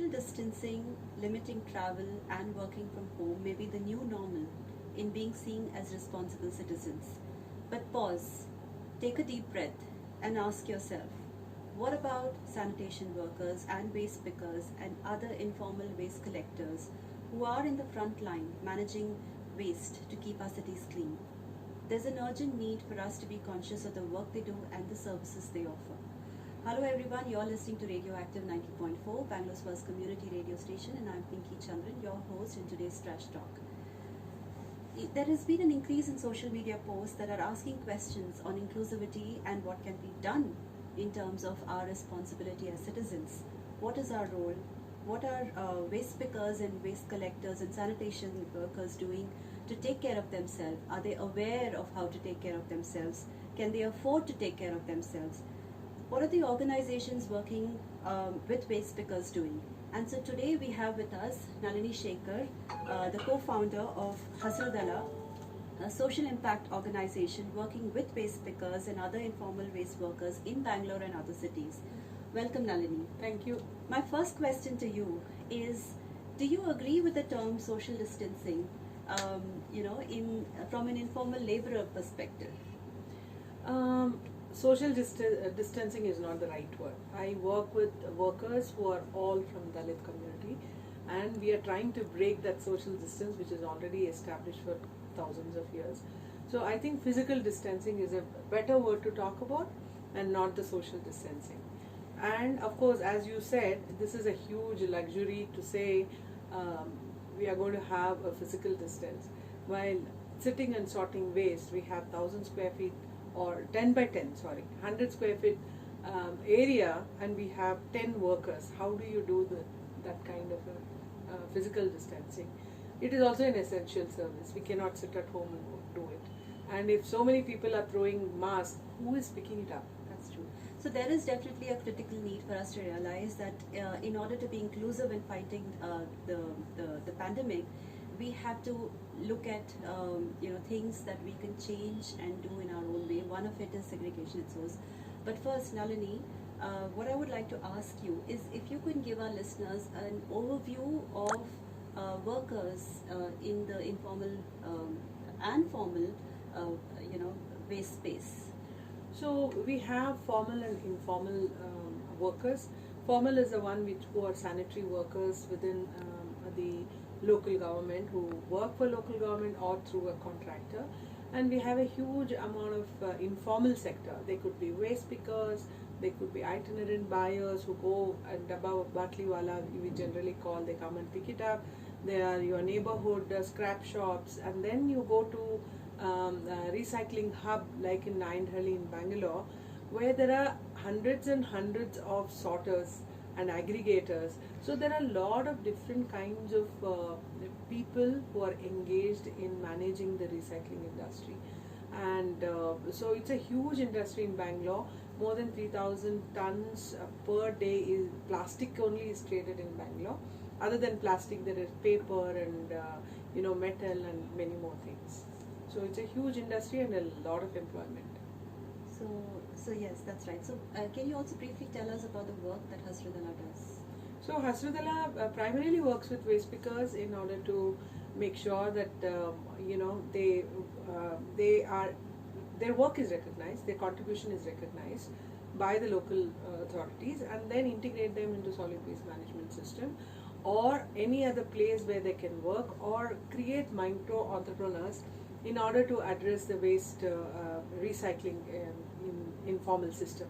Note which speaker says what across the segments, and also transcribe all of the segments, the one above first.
Speaker 1: social distancing, limiting travel, and working from home may be the new normal in being seen as responsible citizens. But pause, take a deep breath, and ask yourself, what about sanitation workers and waste pickers and other informal waste collectors who are in the front line managing waste to keep our cities clean? There's an urgent need for us to be conscious of the work they do and the services they offer. Hello everyone, you're listening to Radioactive 90.4, Bangalore's first community radio station, and I'm Pinky Chandran, your host in today's Trash Talk. There has been an increase in social media posts that are asking questions on inclusivity and what can be done in terms of our responsibility as citizens. What is our role? What are waste pickers and waste collectors and sanitation workers doing to take care of themselves? Are they aware of how to take care of themselves? Can they afford to take care of themselves? What are the organizations working with waste pickers doing? And so today we have with us Nalini Shekhar, the co-founder of Hasradala, a social impact organization working with waste pickers and other informal waste workers in Bangalore and other cities. Welcome, Nalini.
Speaker 2: Thank you.
Speaker 1: My first question to you is, do you agree with the term social distancing, from an informal laborer perspective?
Speaker 2: Social distancing is not the right word. I work with workers who are all from Dalit community, and we are trying to break that social distance which is already established for thousands of years. So I think physical distancing is a better word to talk about and not the social distancing. And of course, as you said, this is a huge luxury to say we are going to have a physical distance. While sitting and sorting waste, we have 1,000 square feet or 10 by 10, 100 square feet area, and we have 10 workers. How do you do that kind of a physical distancing? It is also an essential service. We cannot sit at home and do it. And if so many people are throwing masks, who is picking it up?
Speaker 1: That's true. So there is definitely a critical need for us to realize that in order to be inclusive in fighting the pandemic, we have to look at things that we can change and do in our own way. One of it is segregation at source. But first, Nalini, what I would like to ask you is if you could give our listeners an overview of workers in the informal and formal waste space.
Speaker 2: So we have formal and informal workers. Formal is the one who are sanitary workers within the local government, who work for local government or through a contractor. And we have a huge amount of informal sector. They could be waste pickers, they could be itinerant buyers who go and dabba batliwala, we generally call, they come and pick it up. They are your neighborhood scrap shops, and then you go to a recycling hub like in Nayanhalli in Bangalore, where there are hundreds and hundreds of sorters and aggregators. So there are a lot of different kinds of people who are engaged in managing the recycling industry. And so it's a huge industry in Bangalore. More than 3,000 tons per day is plastic only is traded in Bangalore. Other than plastic, there is paper and metal and many more things. So it's a huge industry and a lot of employment.
Speaker 1: So yes, that's right. So can you also briefly tell us about the work that Hasradala does?
Speaker 2: So Hasradala primarily works with waste pickers in order to make sure that their work is recognized, their contribution is recognized by the local authorities, and then integrate them into solid waste management system or any other place where they can work, or create micro entrepreneurs in order to address the waste recycling in informal system.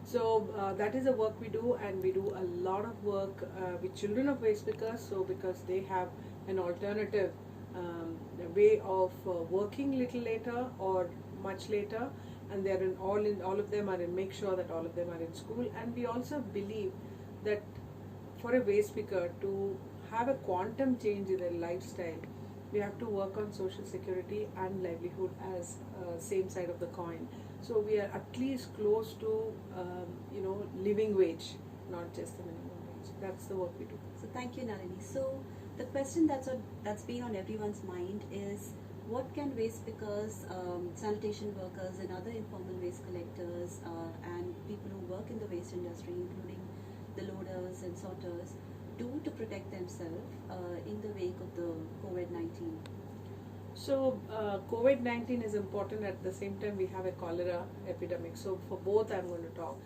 Speaker 2: So that is the work we do, and we do a lot of work with children of waste pickers. So because they have an alternative way of working little later or much later, and they're all of them are in, make sure that all of them are in school. And we also believe that for a waste picker to have a quantum change in their lifestyle, we have to work on social security and livelihood as same side of the coin. So we are at least close to living wage, not just the minimum wage. That's the work we do.
Speaker 1: So thank you, Nalini. So the question that's been on everyone's mind is, what can waste pickers, sanitation workers and other informal waste collectors and people who work in the waste industry, including the loaders and sorters, do protect themselves in the wake of the COVID-19?
Speaker 2: So, COVID-19 is important. At the same time, we have a cholera epidemic. So, for both, I'm going to talk.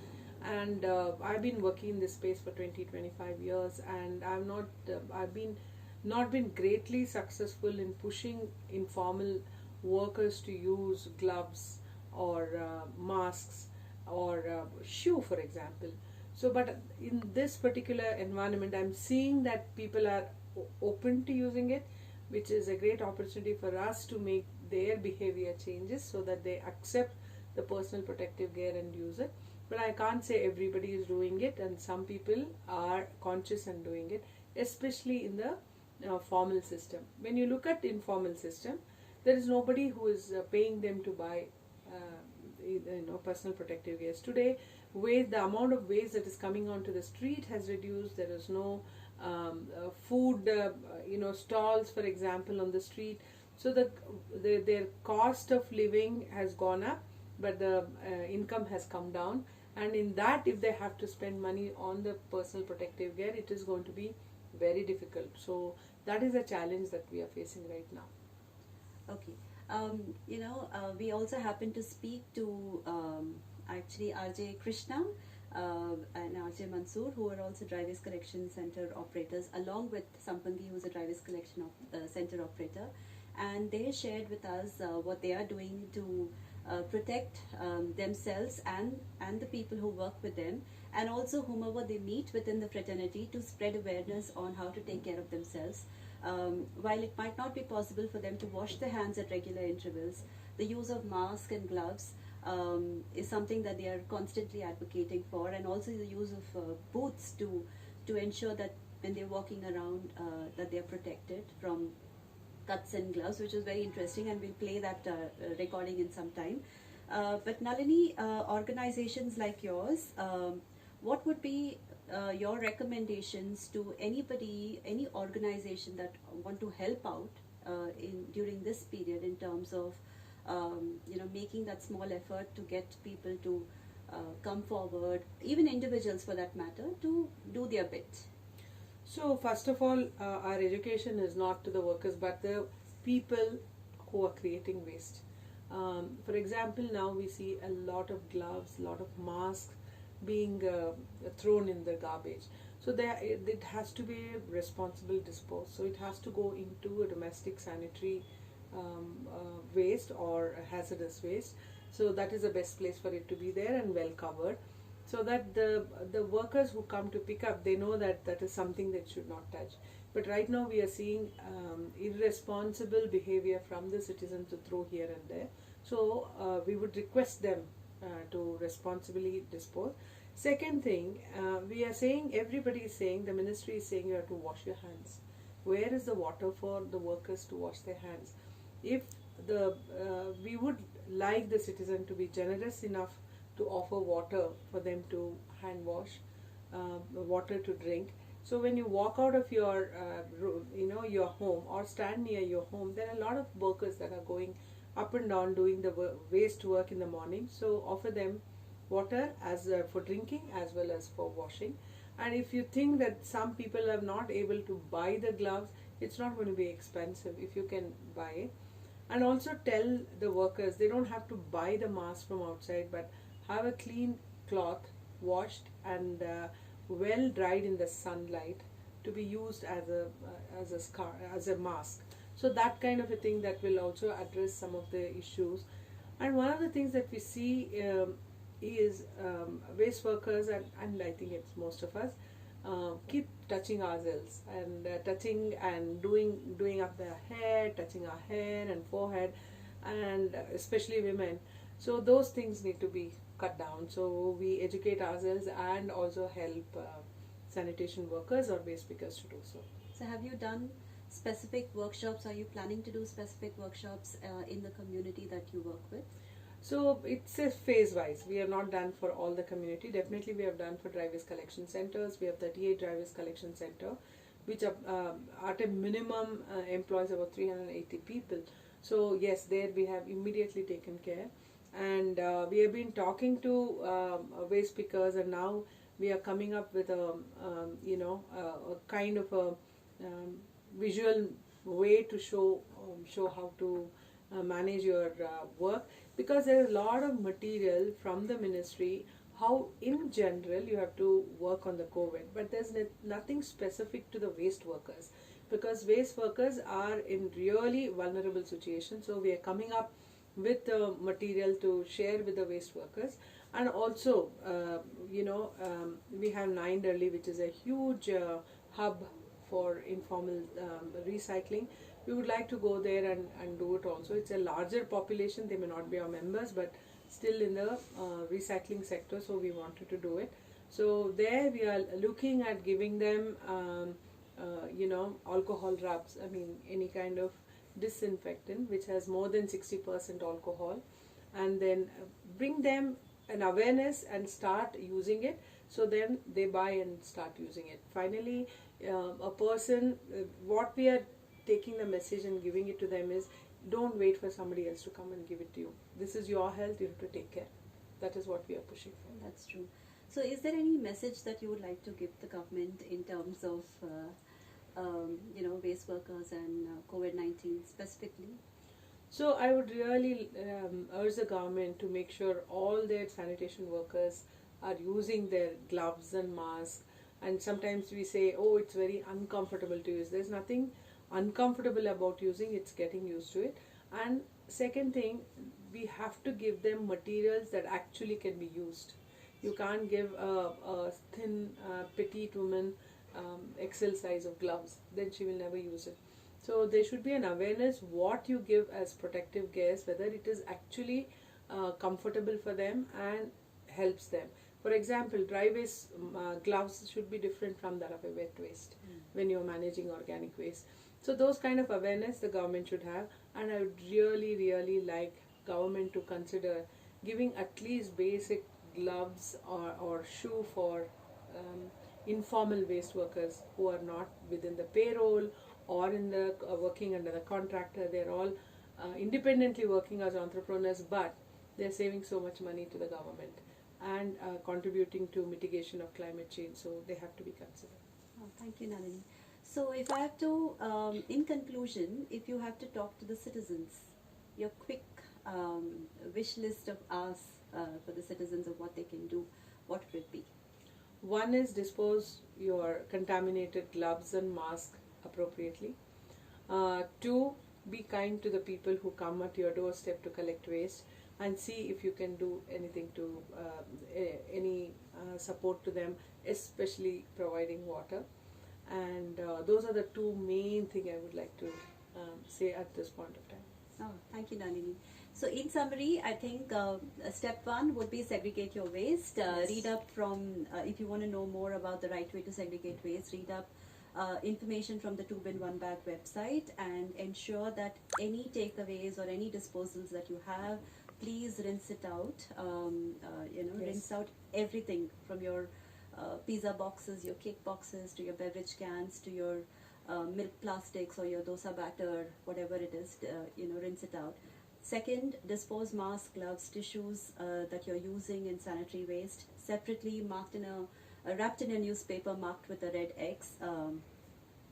Speaker 2: And I've been working in this space for 20-25 years, and I've been not been greatly successful in pushing informal workers to use gloves or masks or shoe, for example. So, but in this particular environment, I'm seeing that people are open to using it, which is a great opportunity for us to make their behavior changes so that they accept the personal protective gear and use it. But I can't say everybody is doing it, and some people are conscious and doing it, especially in the formal system. When you look at informal system, there is nobody who is paying them to buy personal protective gears today. The amount of waste that is coming onto the street has reduced. There is no food stalls, for example, on the street. So their cost of living has gone up, but the income has come down. And in that, if they have to spend money on the personal protective gear, it is going to be very difficult. So that is a challenge that we are facing right now.
Speaker 1: Okay. We also happen to speak to actually RJ Krishna and RJ Mansoor, who are also drivers collection center operators, along with Sampangi, who's a drivers collection center operator. And they shared with us what they are doing to protect themselves and the people who work with them, and also whomever they meet within the fraternity, to spread awareness on how to take care of themselves. While it might not be possible for them to wash their hands at regular intervals, the use of masks and gloves is something that they are constantly advocating for, and also the use of boots to ensure that when they're walking around that they're protected from cuts and gloves, which is very interesting, and we'll play that recording in some time. But Nalini, organizations like yours, what would be your recommendations to anybody, any organization that want to help out during this period in terms of making that small effort to get people to come forward, even individuals for that matter, to do their bit?
Speaker 2: So first of all, our education is not to the workers but the people who are creating waste. For example, now we see a lot of gloves, a lot of masks being thrown in the garbage. So it has to be responsible disposed. So it has to go into a domestic sanitary waste or hazardous waste. So that is the best place for it to be there and well covered, so that the workers who come to pick up, they know that that is something that should not touch. But right now we are seeing irresponsible behavior from the citizens to throw here and there. So we would request them to responsibly dispose. Second thing, we are saying, everybody is saying, the ministry is saying you have to wash your hands. Where is the water for the workers to wash their hands? If we would like the citizen to be generous enough to offer water for them to hand wash, water to drink. So when you walk out of your your home or stand near your home, there are a lot of workers that are going up and down doing the waste work in the morning. So offer them water as for drinking as well as for washing. And if you think that some people are not able to buy the gloves, it's not going to be expensive if you can buy it. And also tell the workers they don't have to buy the mask from outside, but have a clean cloth washed and well dried in the sunlight to be used as a mask. So that kind of a thing that will also address some of the issues. And one of the things that we see is waste workers, and I think it's most of us, keep touching ourselves and touching and doing up their hair, touching our hair and forehead, and especially women. So those things need to be cut down. So we educate ourselves and also help sanitation workers or waste pickers to do so.
Speaker 1: So have you done specific workshops? Are you planning to do specific workshops in the community that you work with?
Speaker 2: So it's a phase wise. We have not done for all the community. Definitely we have done for drivers collection centers. We have 38 drivers collection center, which are, at a minimum employs about 380 people. So yes, there we have immediately taken care. And we have been talking to waste pickers, and now we are coming up with a kind of a visual way to show how to manage your work, because there is a lot of material from the ministry how in general you have to work on the COVID, but there's nothing specific to the waste workers, because waste workers are in really vulnerable situations. So we are coming up with material to share with the waste workers. And also we have Nine Delhi, which is a huge hub for informal recycling. We would like to go there and do it also. It's a larger population, they may not be our members, but still in the recycling sector, so we wanted to do it. So there we are looking at giving them alcohol rubs, I mean any kind of disinfectant which has more than 60% alcohol, and then bring them an awareness and start using it, so then they buy and start using it. Finally, a person, what we are taking the message and giving it to them is, don't wait for somebody else to come and give it to you. This is your health, you have to take care. That is what we are pushing for.
Speaker 1: That's true. So is there any message that you would like to give the government in terms of waste workers and COVID-19 specifically?
Speaker 2: So I would really urge the government to make sure all their sanitation workers are using their gloves and masks. And sometimes we say, oh, it's very uncomfortable to use. There's nothing uncomfortable about using, it's getting used to it. And second thing, we have to give them materials that actually can be used. You can't give a thin, petite woman XL size of gloves, then she will never use it. So there should be an awareness what you give as protective gears, whether it is actually comfortable for them and helps them. For example, dry waste gloves should be different from that of a wet waste when you're managing organic waste. So those kind of awareness the government should have, and I would really, really like government to consider giving at least basic gloves or shoe for informal waste workers who are not within the payroll or in the working under the contractor. They're all independently working as entrepreneurs, but they're saving so much money to the government and contributing to mitigation of climate change, so they have to be considered.
Speaker 1: Oh, thank you, Nalini. So if I have to, in conclusion, if you have to talk to the citizens, your quick wish list of us for the citizens of what they can do, what would it be?
Speaker 2: One is dispose your contaminated gloves and masks appropriately. Two, be kind to the people who come at your doorstep to collect waste, and see if you can do anything to any support to them, especially providing water. And those are the two main things I would like to say at this point of time.
Speaker 1: Oh, thank you, Nalini. So in summary, I think step one would be segregate your waste.
Speaker 2: Yes.
Speaker 1: Read up from, if you want to know more about the right way to segregate waste, read up information from the 2bin1bag website, and ensure that any takeaways or any disposals that you have, please rinse it out.
Speaker 2: Yes.
Speaker 1: Rinse out everything from your pizza boxes, your cake boxes, to your beverage cans, to your milk plastics or your dosa batter, whatever it is, rinse it out. Second, dispose masks, gloves, tissues that you're using in sanitary waste separately, marked in wrapped in a newspaper marked with a red X.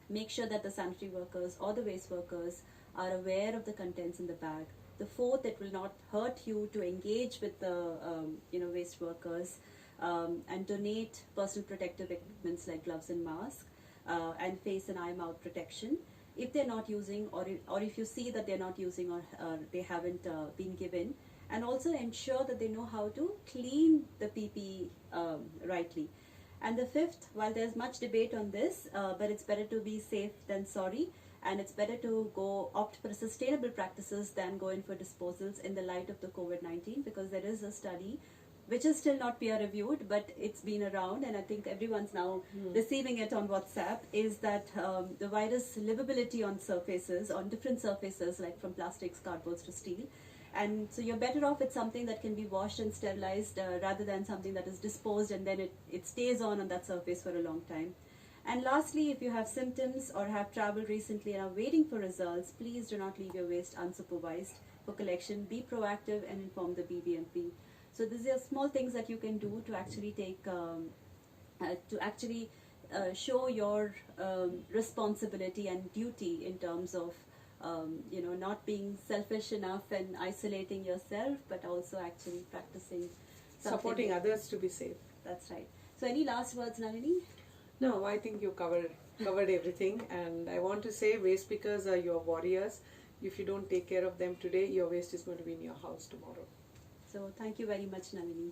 Speaker 1: Make sure that the sanitary workers or the waste workers are aware of the contents in the bag. The fourth, it will not hurt you to engage with the waste workers and donate personal protective equipments like gloves and masks and face and eye mouth protection if they're not using, or if you see that they're not using, or they haven't been given. And also ensure that they know how to clean the PPE rightly. And the fifth, while there's much debate on this, but it's better to be safe than sorry, and it's better to opt for sustainable practices than go in for disposals in the light of the COVID-19, because there is a study which is still not peer reviewed, but it's been around, and I think everyone's now receiving it on WhatsApp, is that the virus livability on surfaces, on different surfaces, like from plastics, cardboards to steel. And so you're better off with something that can be washed and sterilized rather than something that is disposed and then it stays on that surface for a long time. And lastly, if you have symptoms or have traveled recently and are waiting for results, please do not leave your waste unsupervised for collection. Be proactive and inform the BBMP. So these are small things that you can do to actually take to actually show your responsibility and duty in terms of not being selfish enough and isolating yourself, but also actually practicing something.
Speaker 2: Supporting others to be safe.
Speaker 1: That's right. So any last words, Nalini?
Speaker 2: No, I think you covered everything, and I want to say waste pickers are your warriors. If you don't take care of them today, your waste is going to be in your house tomorrow.
Speaker 1: So thank you very much, Nalini.